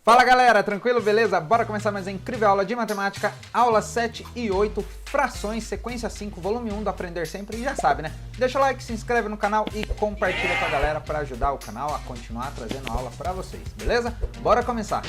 Fala galera, tranquilo? Beleza? Bora começar mais uma incrível aula de matemática, aula 7 e 8, frações, sequência 5, volume 1 do Aprender Sempre, e já sabe, né? Deixa o like, se inscreve no canal e compartilha com a galera para ajudar o canal a continuar trazendo aula para vocês, beleza? Bora começar!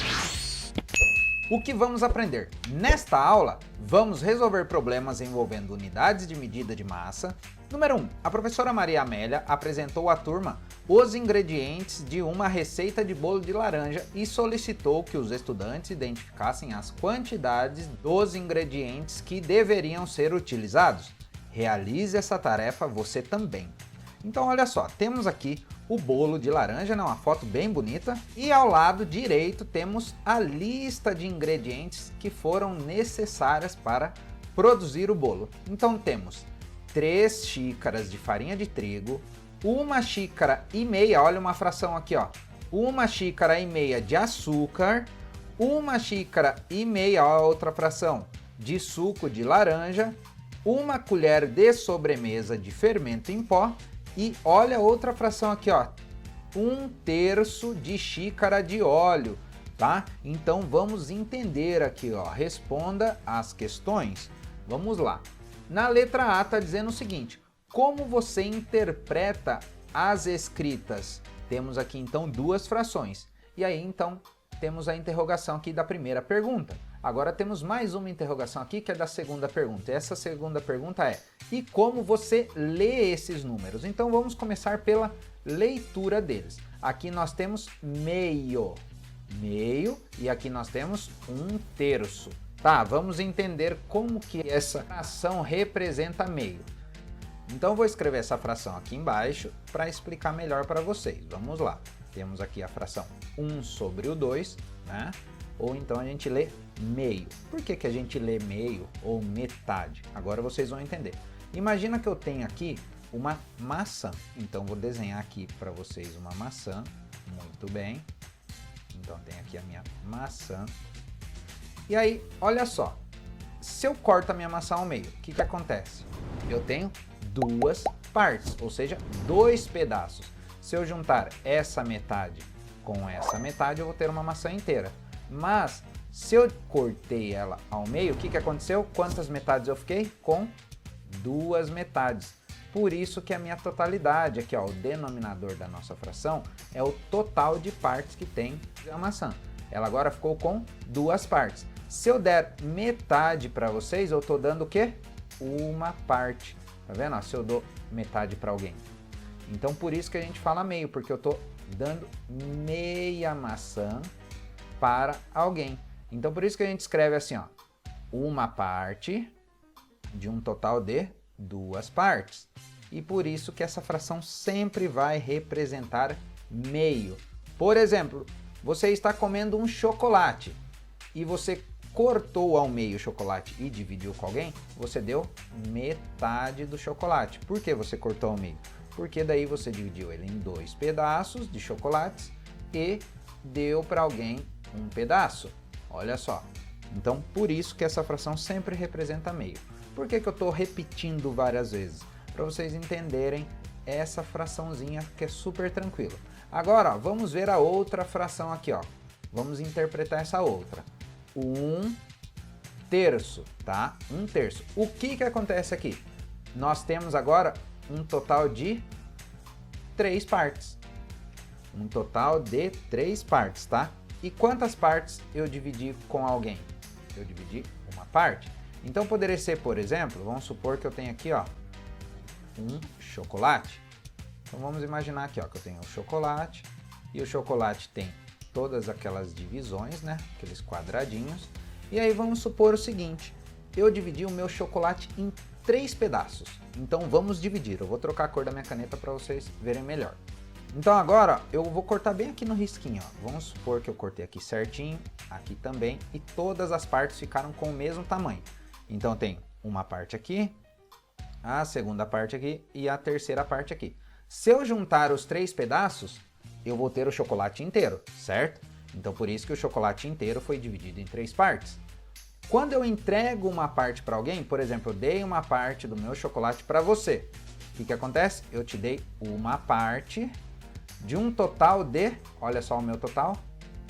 O que vamos aprender? Nesta aula, vamos resolver problemas envolvendo unidades de medida de massa. Número 1. A professora Maria Amélia apresentou à turma os ingredientes de uma receita de bolo de laranja e solicitou que os estudantes identificassem as quantidades dos ingredientes que deveriam ser utilizados. Realize essa tarefa você também. Então olha só, temos aqui o bolo de laranja, uma foto bem bonita, e ao lado direito temos a lista de ingredientes que foram necessárias para produzir o bolo. Então temos 3 xícaras de farinha de trigo, 1,5 xícara, olha uma fração aqui, ó, 1,5 xícara de açúcar, 1,5 xícara, ó, outra fração, de suco de laranja, 1 colher de sobremesa de fermento em pó, e olha outra fração aqui, ó, 1/3 de xícara de óleo, tá? Então vamos entender aqui, ó, responda as questões. Vamos lá. Na letra A tá dizendo o seguinte: como você interpreta as escritas? Temos aqui então 2 frações. E aí então temos a interrogação aqui da primeira pergunta. Agora temos mais uma interrogação aqui que é da segunda pergunta. E essa segunda pergunta é: e como você lê esses números? Então vamos começar pela leitura deles. Aqui nós temos meio, e aqui nós temos 1/3. Tá, vamos entender como que essa fração representa meio. Então vou escrever essa fração aqui embaixo para explicar melhor para vocês. Vamos lá. Temos aqui a fração 1/2, né? Ou então a gente lê meio. Por que a gente lê meio ou metade? Agora vocês vão entender. Imagina que eu tenho aqui uma maçã. Então vou desenhar aqui para vocês uma maçã. Muito bem. Então tem aqui a minha maçã. E aí, olha só. Se eu corto a minha maçã ao meio, o que acontece? Eu tenho 2 partes, ou seja, 2 pedaços. Se eu juntar essa metade com essa metade, eu vou ter uma maçã inteira. Mas, se eu cortei ela ao meio, o que aconteceu? Quantas metades eu fiquei? Com 2 metades. Por isso que a minha totalidade, aqui ó, o denominador da nossa fração, é o total de partes que tem a maçã. Ela agora ficou com 2 partes. Se eu der metade para vocês, eu estou dando o quê? Uma parte. Tá vendo? Ó, se eu dou metade para alguém. Então, por isso que a gente fala meio, porque eu estou dando meia maçã para alguém. Então, por isso que a gente escreve assim, ó, uma parte de um total de 2 partes. E por isso que essa fração sempre vai representar meio. Por exemplo, você está comendo um chocolate e você cortou ao meio o chocolate e dividiu com alguém, você deu metade do chocolate. Por que você cortou ao meio? Porque daí você dividiu ele em 2 pedaços de chocolates e deu para alguém um pedaço. Olha só. Então, por isso que essa fração sempre representa meio. Por que eu estou repetindo várias vezes? Para vocês entenderem essa fraçãozinha que é super tranquilo. Agora, ó, vamos ver a outra fração aqui, ó. Vamos interpretar essa outra. 1/3, tá? 1/3. O que acontece aqui? Nós temos agora um total de 3 partes. Um total de 3 partes, tá? E quantas partes eu dividi com alguém? Eu dividi uma parte. Então poderia ser, por exemplo, vamos supor que eu tenho aqui, ó, um chocolate. Então vamos imaginar aqui, ó, que eu tenho um chocolate e o chocolate tem todas aquelas divisões, né? Aqueles quadradinhos. E aí vamos supor o seguinte: eu dividi o meu chocolate em 3 pedaços. Então vamos dividir. Eu vou trocar a cor da minha caneta para vocês verem melhor. Então agora eu vou cortar bem aqui no risquinho, ó. Vamos supor que eu cortei aqui certinho, aqui também, e todas as partes ficaram com o mesmo tamanho. Então eu tenho uma parte aqui, a segunda parte aqui e a terceira parte aqui. Se eu juntar os 3 pedaços, eu vou ter o chocolate inteiro, certo? Então por isso que o chocolate inteiro foi dividido em 3 partes. Quando eu entrego uma parte para alguém, por exemplo, eu dei uma parte do meu chocolate para você. O que acontece? Eu te dei uma parte de um total de, olha só o meu total,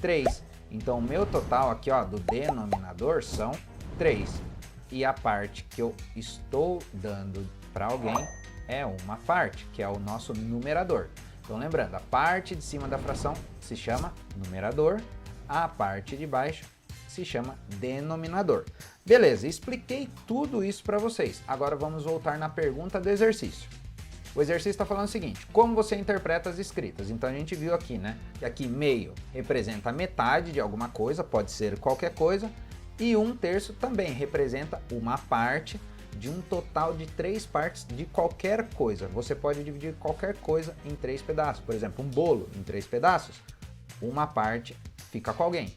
3. Então, o meu total aqui, ó, do denominador são 3. E a parte que eu estou dando para alguém é uma parte, que é o nosso numerador. Então, lembrando, a parte de cima da fração se chama numerador, a parte de baixo se chama denominador. Beleza, expliquei tudo isso para vocês. Agora vamos voltar na pergunta do exercício. O exercício está falando o seguinte: como você interpreta as escritas? Então a gente viu aqui, né, que aqui meio representa a metade de alguma coisa, pode ser qualquer coisa, e 1/3 também representa uma parte de um total de 3 partes de qualquer coisa. Você pode dividir qualquer coisa em 3 pedaços. Por exemplo, um bolo em 3 pedaços, uma parte fica com alguém,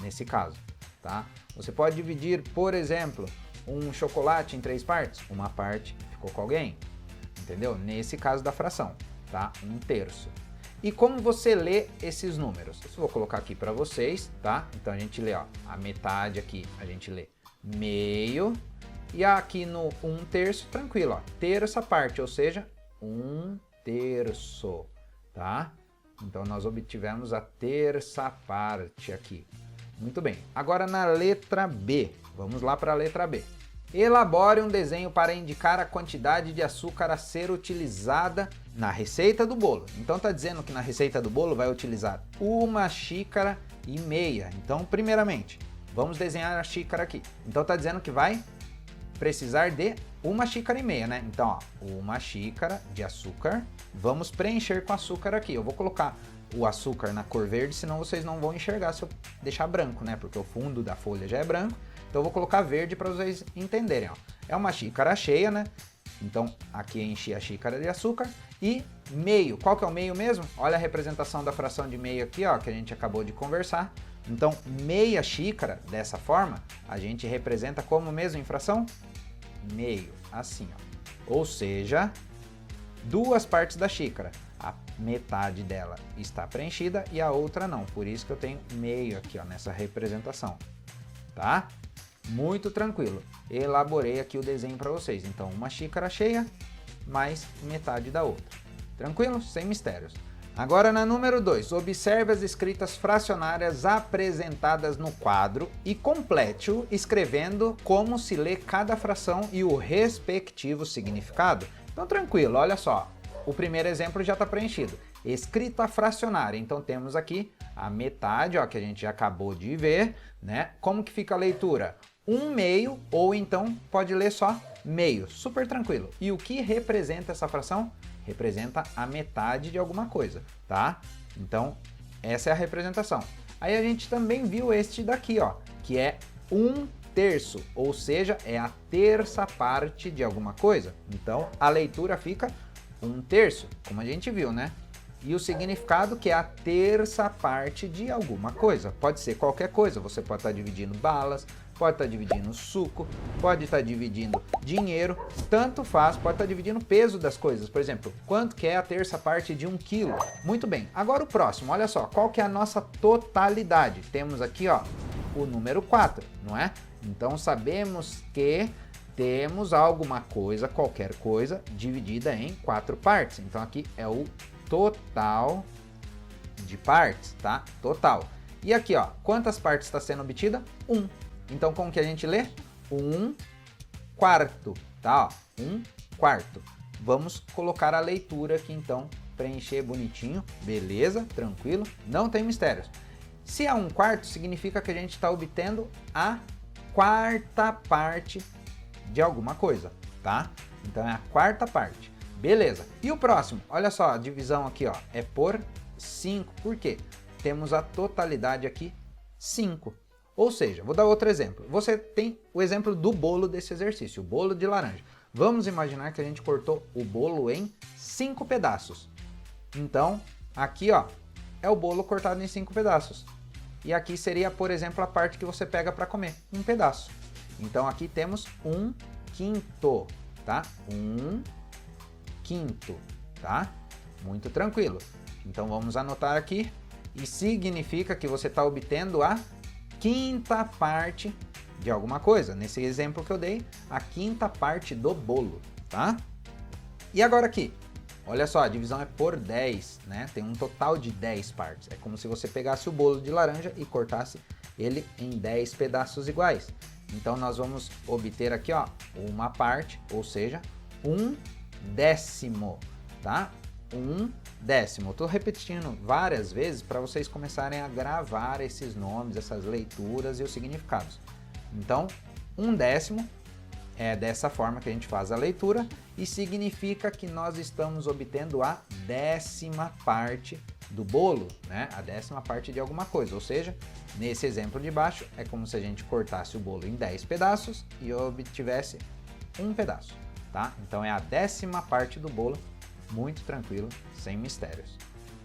nesse caso, tá? Você pode dividir, por exemplo, um chocolate em 3 partes, uma parte ficou com alguém, entendeu? Nesse caso da fração, tá? 1/3. E como você lê esses números? Eu vou colocar aqui para vocês, tá? Então a gente lê, ó, a metade aqui, a gente lê meio, e aqui no 1/3, tranquilo, ó, terça parte, ou seja, 1/3, tá? Então nós obtivemos a terça parte aqui. Muito bem. Agora na letra B, vamos lá para a letra B. Elabore um desenho para indicar a quantidade de açúcar a ser utilizada na receita do bolo. Então está dizendo que na receita do bolo vai utilizar 1,5 xícaras. Então, primeiramente, vamos desenhar a xícara aqui. Então está dizendo que vai precisar de 1,5 xícaras, né? Então, ó, 1 xícara de açúcar. Vamos preencher com açúcar aqui. Eu vou colocar o açúcar na cor verde, senão vocês não vão enxergar se eu deixar branco, né? Porque o fundo da folha já é branco. Então eu vou colocar verde para vocês entenderem, ó. É uma xícara cheia, né? Então aqui enchi a xícara de açúcar. E meio, qual que é o meio mesmo? Olha a representação da fração de meio aqui, ó, que a gente acabou de conversar. Então meia xícara, dessa forma, a gente representa como mesmo em fração? Meio, assim, ó. Ou seja, 2 partes da xícara. A metade dela está preenchida e a outra não. Por isso que eu tenho meio aqui, ó, nessa representação, tá? Muito tranquilo. Elaborei aqui o desenho para vocês. Então, 1 xícara cheia, mais metade da outra. Tranquilo? Sem mistérios. Agora, na número 2, observe as escritas fracionárias apresentadas no quadro e complete-o escrevendo como se lê cada fração e o respectivo significado. Então, tranquilo, olha só. O primeiro exemplo já está preenchido. Escrita fracionária. Então, temos aqui a metade, ó, que a gente já acabou de ver, né? Como que fica a leitura? 1/2, ou então pode ler só meio, super tranquilo. E o que representa essa fração? Representa a metade de alguma coisa, tá? Então, essa é a representação. Aí a gente também viu este daqui, ó, que é 1/3, ou seja, é a terça parte de alguma coisa. Então, a leitura fica 1/3, como a gente viu, né? E o significado que é a terça parte de alguma coisa. Pode ser qualquer coisa, você pode estar dividindo balas, pode estar dividindo suco, pode estar dividindo dinheiro, tanto faz, pode estar dividindo o peso das coisas. Por exemplo, quanto que é a terça parte de 1 quilo? Muito bem, agora o próximo, olha só, qual que é a nossa totalidade? Temos aqui, ó, o número 4, não é? Então sabemos que temos alguma coisa, qualquer coisa, dividida em 4 partes. Então aqui é o total de partes, tá? Total. E aqui, ó, quantas partes está sendo obtida? 1. Então, como que a gente lê? 1/4, tá? Ó, 1/4. Vamos colocar a leitura aqui, então, preencher bonitinho, beleza, tranquilo, não tem mistérios. Se é 1/4, significa que a gente está obtendo a 4ª parte de alguma coisa, tá? Então, é a 4ª parte. Beleza. E o próximo? Olha só, a divisão aqui, ó, é por 5. Por quê? Temos a totalidade aqui, 5. Ou seja, vou dar outro exemplo. Você tem o exemplo do bolo desse exercício, o bolo de laranja. Vamos imaginar que a gente cortou o bolo em 5 pedaços. Então, aqui, ó, é o bolo cortado em 5 pedaços. E aqui seria, por exemplo, a parte que você pega para comer, um pedaço. Então, aqui temos 1/5, tá? 1/5, tá? Muito tranquilo. Então, vamos anotar aqui. E significa que você está obtendo a 5ª parte de alguma coisa. Nesse exemplo que eu dei, a 5ª parte do bolo, tá? E agora aqui, Olha só, a divisão é por 10, né? Tem um total de 10 partes. É como se você pegasse o bolo de laranja e cortasse ele em 10 pedaços iguais. Então nós vamos obter aqui, ó, uma parte, ou seja, 1/10, tá? 1/10. Estou repetindo várias vezes para vocês começarem a gravar esses nomes, essas leituras e os significados. Então, 1/10 é dessa forma que a gente faz a leitura e significa que nós estamos obtendo a 10ª parte do bolo, né? A 10ª parte de alguma coisa, ou seja, nesse exemplo de baixo é como se a gente cortasse o bolo em 10 pedaços e obtivesse um pedaço, tá? Então é a 10ª parte do bolo, muito tranquilo, sem mistérios.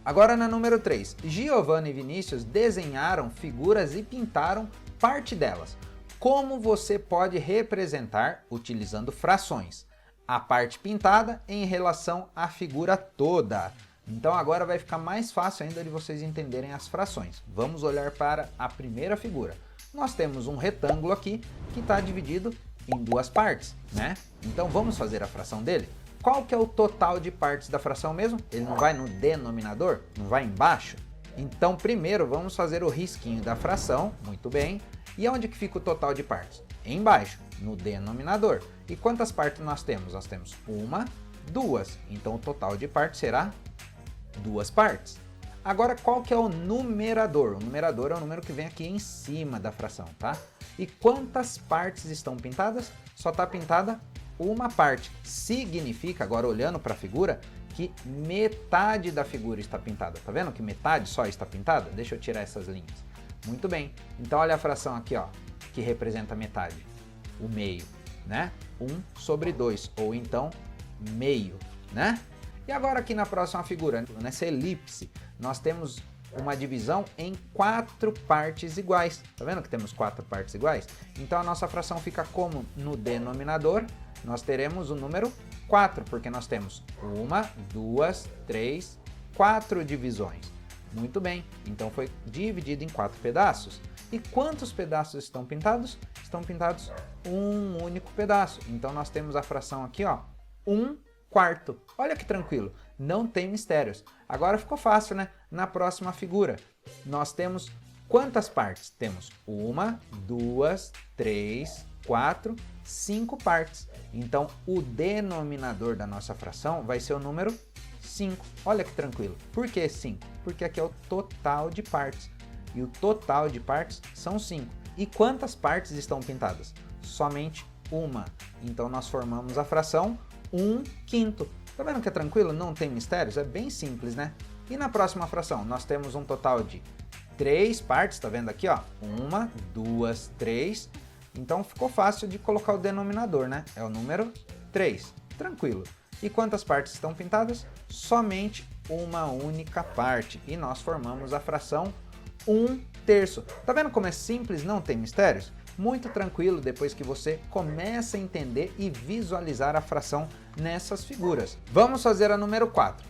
Agora na número 3, Giovanna e Vinícius desenharam figuras e pintaram parte delas. Como você pode representar utilizando frações? A parte pintada em relação à figura toda. Então agora vai ficar mais fácil ainda de vocês entenderem as frações. Vamos olhar para a primeira figura. Nós temos um retângulo aqui que está dividido em duas partes, né? Então vamos fazer a fração dele. Qual que é o total de partes da fração mesmo? Ele não vai no denominador? Não vai embaixo? Então primeiro vamos fazer o risquinho da fração, muito bem. E onde que fica o total de partes? Embaixo, no denominador. E quantas partes nós temos? Nós temos 1, 2. Então o total de partes será 2 partes. Agora qual que é o numerador? O numerador é o número que vem aqui em cima da fração, tá? E quantas partes estão pintadas? Só está pintada uma parte. Significa, agora olhando para a figura, que metade da figura está pintada. Tá vendo que metade só está pintada? Deixa eu tirar essas linhas. Muito bem, então olha a fração aqui, ó, que representa metade, o meio, né? 1/2, ou então meio, né? E agora aqui na próxima figura, nessa elipse, nós temos uma divisão em 4 partes iguais. Tá vendo que temos 4 partes iguais? Então a nossa fração fica como no denominador, nós teremos o número 4, porque nós temos 1, 2, 3, 4 divisões. Muito bem, então foi dividido em 4 pedaços. E quantos pedaços estão pintados? Estão pintados um único pedaço. Então nós temos a fração aqui, ó, 1/4. Olha que tranquilo, não tem mistérios. Agora ficou fácil, né? Na próxima figura, nós temos quantas partes? Temos 1, 2, 3, 4, 5 partes. Então o denominador da nossa fração vai ser o número 5. Olha que tranquilo. Por que 5? Porque aqui é o total de partes. E o total de partes são 5. E quantas partes estão pintadas? Somente uma. Então nós formamos a fração 1/5. Tá vendo que é tranquilo? Não tem mistérios? É bem simples, né? E na próxima fração, nós temos um total de 3 partes. Tá vendo aqui, ó? 1, 2, 3. Então ficou fácil de colocar o denominador, né? É o número 3. Tranquilo. E quantas partes estão pintadas? Somente uma única parte. E nós formamos a fração 1/3. Tá vendo como é simples, não tem mistérios? Muito tranquilo depois que você começa a entender e visualizar a fração nessas figuras. Vamos fazer a número 4.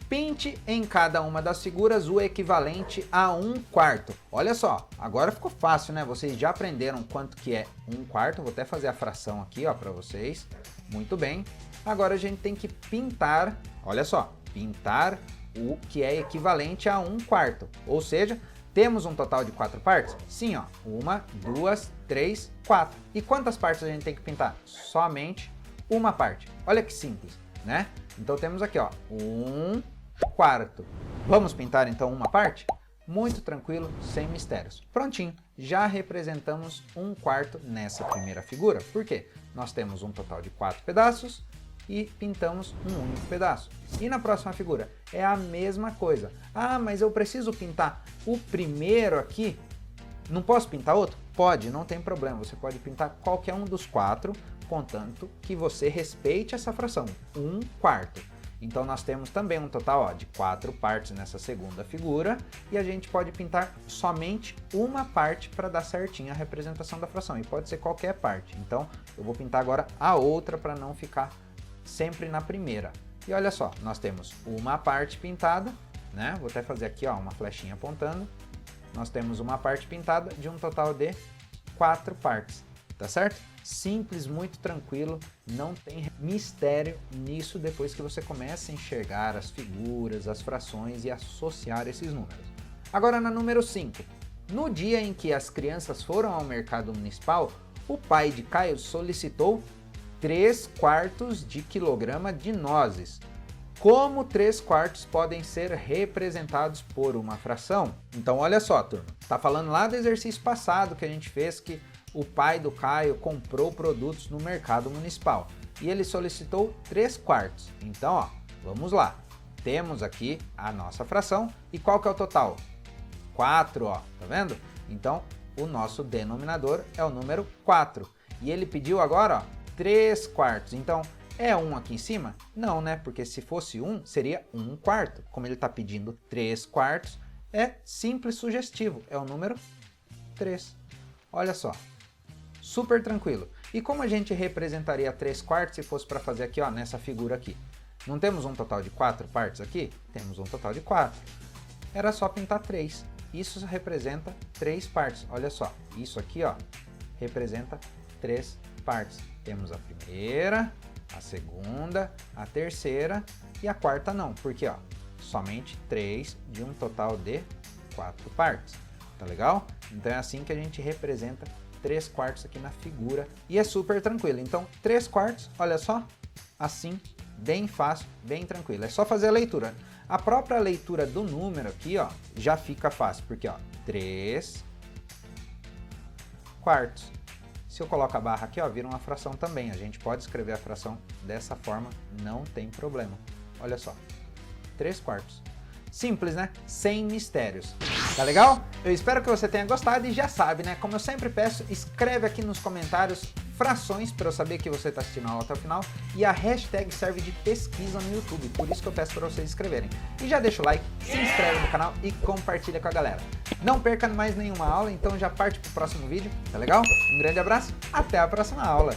Pinte em cada uma das figuras o equivalente a 1/4. Olha só, agora ficou fácil, né? Vocês já aprenderam quanto que é 1/4. Vou até fazer a fração aqui, ó, para vocês. Muito bem. Agora a gente tem que pintar, olha só, pintar o que é equivalente a 1/4. Ou seja, temos um total de 4 partes? Sim, ó. 1, 2, 3, 4. E quantas partes a gente tem que pintar? Somente uma parte. Olha que simples, né? Então temos aqui, ó, 1/4. Vamos pintar então uma parte? Muito tranquilo, sem mistérios. Prontinho, já representamos 1/4 nessa primeira figura. Por quê? Nós temos um total de 4 pedaços e pintamos um único pedaço. E na próxima figura é a mesma coisa. Ah, mas eu preciso pintar o primeiro aqui? Não posso pintar outro? Pode, não tem problema. Você pode pintar qualquer um dos 4, contanto que você respeite essa fração, 1/4. Então nós temos também um total, ó, de 4 partes nessa segunda figura e a gente pode pintar somente uma parte para dar certinho a representação da fração. E pode ser qualquer parte. Então eu vou pintar agora a outra para não ficar sempre na primeira. E olha só, nós temos uma parte pintada, né? Vou até fazer aqui, ó, uma flechinha apontando. Nós temos uma parte pintada de um total de 4 partes. tá certo? Simples, muito tranquilo, não tem mistério nisso depois que você começa a enxergar as figuras, as frações e associar esses números. Agora na número 5. No dia em que as crianças foram ao mercado municipal, o pai de Caio solicitou 3/4 de quilograma de nozes. Como 3/4 podem ser representados por uma fração? Então olha só, turma, tá falando lá do exercício passado que a gente fez que o pai do Caio comprou produtos no mercado municipal e ele solicitou 3/4. Então, ó, vamos lá. Temos aqui a nossa fração e qual que é o total? 4, ó, tá vendo? Então, o nosso denominador é o número 4. E ele pediu agora, ó, 3/4. Então, é 1 aqui em cima? Não, né? Porque se fosse 1, seria 1/4. Como ele está pedindo 3/4, é simples sugestivo. É o número 3. Olha só. Super tranquilo. E como a gente representaria 3/4 se fosse para fazer aqui, ó, nessa figura aqui? Não temos um total de 4 partes aqui? Temos um total de 4. Era só pintar 3. Isso representa 3 partes. Olha só. Isso aqui, ó, representa 3 partes. Temos a primeira, a segunda, a terceira e a quarta não, porque ó, somente 3 de um total de 4 partes, tá legal? Então é assim que a gente representa 3/4 aqui na figura e é super tranquilo. Então 3/4, olha só, assim, bem fácil, bem tranquilo, é só fazer a leitura. A própria leitura do número aqui, ó, já fica fácil, porque ó, 3/4. Se eu coloco a barra aqui, ó, vira uma fração também. A gente pode escrever a fração dessa forma, não tem problema. Olha só, 3/4. Simples, né? Sem mistérios. Tá legal? Eu espero que você tenha gostado e já sabe, né? Como eu sempre peço, escreve aqui nos comentários frações para eu saber que você está assistindo a aula até o final e a hashtag serve de pesquisa no YouTube, por isso que eu peço para vocês escreverem. E já deixa o like, se inscreve no canal e compartilha com a galera. Não perca mais nenhuma aula, então já parte pro próximo vídeo, tá legal? Um grande abraço, até a próxima aula!